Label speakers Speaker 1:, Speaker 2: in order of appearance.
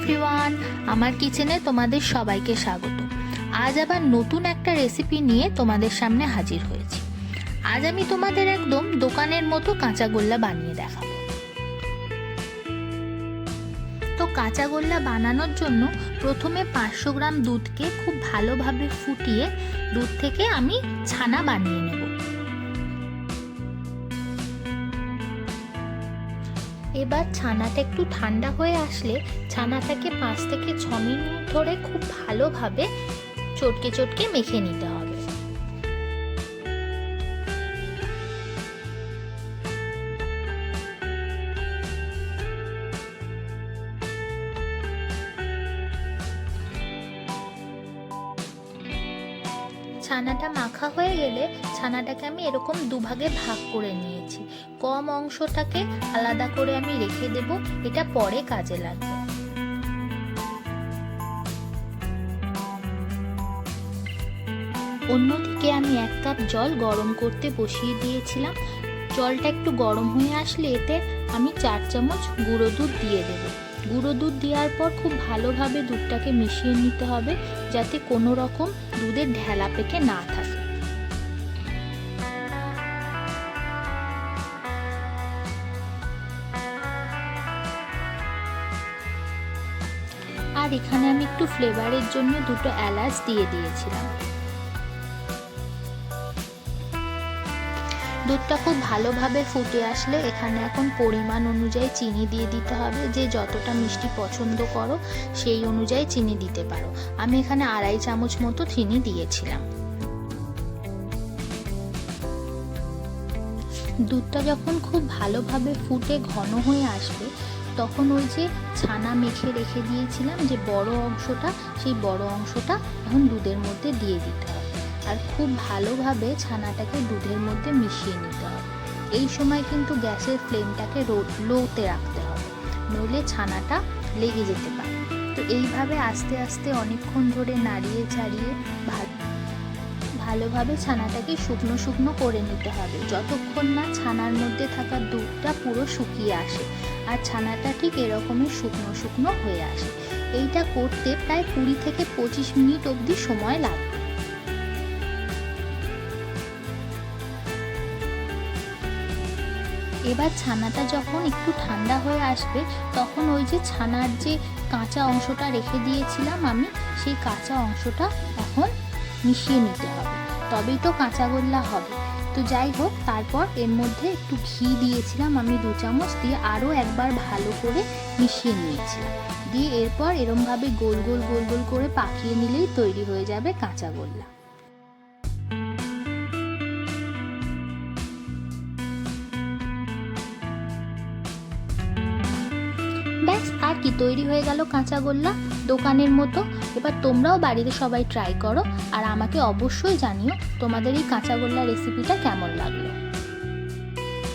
Speaker 1: Everyone, আমার কিচেনে তোমাদের সবাইকে স্বাগত। আজ আবার নতুন একটা রেসিপি নিয়ে তোমাদের সামনে হাজির হয়েছি। আজ আমি তোমাদের একদম দোকানের মতো কাঁচাগোল্লা বানিয়ে দেখাবো। তো কাঁচাগোল্লা বানানোর জন্য প্রথমে 500 গ্রাম দুধকে খুব ভালোভাবে ফুটিয়ে দুধ থেকে আমি ছানা বানিয়ে নেব। এবার ছানাটা একটু ঠান্ডা হয়ে আসলে ছানাটাকে 5 থেকে 6 মিনিট ধরে খুব ভালোভাবে চটকে চটকে মেখে নিতে হবে। ছানাটা মাখা হয়ে গেলে ছানাটাকে আমি এরকম দুভাগে ভাগ করে নিয়েছি। কম অংশটাকে আলাদা করে আমি রেখে দেব, এটা পরে কাজে লাগবে। অন্যদিকে আমি 1 কাপ জল গরম করতে বসিয়ে দিয়েছিলাম। জলটা একটু গরম হয়ে আসলে এতে আমি 4 চামচ গুঁড়ো দুধ দিয়ে দেব। গুঁড়ো দুধ দেওয়ার পর খুব ভালোভাবে দুধটাকে মিশিয়ে নিতে হবে, যাতে কোনো রকম দুধের ঢেলা পেকে না থাকে। আর এখানে আমি একটু ফ্লেভারের জন্য 2টো এলাচ দিয়ে দিয়েছিলাম। দুধটা খুব ভালোভাবে ফুটে আসলে এখানে এখন পরিমাণ অনুযায়ী চিনি দিয়ে দিতে হবে। যে যতটা মিষ্টি পছন্দ করো সেই অনুযায়ী চিনি দিতে পারো। আমি এখানে 2.5 চামচ মতো চিনি দিয়েছিলাম। দুধটা যখন খুব ভালোভাবে ফুটে ঘন হয়ে আসবে তখন ওই যে ছানা মেখে রেখে দিয়েছিলাম যে বড় অংশটা, সেই বড় অংশটা এখন দুধের মধ্যে দিয়ে দিতে হবে। আর খুব ভালোভাবে ছানাটাকে দুধের মধ্যে মিশিয়ে নিতে হবে। এই সময় কিন্তু গ্যাসের ফ্লেমটাকে লোতে রাখতে হবে, নইলে ছানাটা লেগে যেতে পারে। তো এইভাবে আস্তে আস্তে অনেকক্ষণ ধরে নাড়িয়ে চাড়িয়ে ভালোভাবে ছানাটাকে শুকনো শুকনো করে নিতে হবে, যতক্ষণ না ছানার মধ্যে থাকা দুধটা পুরো শুকিয়ে আসে আর ছানাটা ঠিক এরকমই শুকনো শুকনো হয়ে আসে। এইটা করতে প্রায় 20 থেকে 25 মিনিট অবধি সময় লাগবে। এবার ছানাটা যখন একটু ঠান্ডা হয়ে আসবে তখন ওই যে ছানার যে কাঁচা অংশটা রেখে দিয়েছিলাম আমি, সেই কাঁচা অংশটা এখন মিশিয়ে নিতে হবে, তবেই তো কাঁচাগোল্লা হবে। তো যাই হোক, তারপর এর মধ্যে একটু ঘি দিয়েছিলাম আমি 2 চামচ, দিয়ে আরও একবার ভালো করে মিশিয়ে নিয়েছিলাম। দিয়ে এরপর এরমভাবে গোল গোল গোল গোল করে পাকিয়ে নিলেই তৈরি হয়ে যাবে কাঁচাগোল্লা। ব্যাস, আর কি, তৈরি হয়ে গেল কাঁচাগোল্লা দোকানের মতো। এবার তোমরাও বাড়িতে সবাই ট্রাই করো আর আমাকে অবশ্যই জানিও তোমাদের এই কাঁচাগোল্লা রেসিপিটা কেমন লাগলো।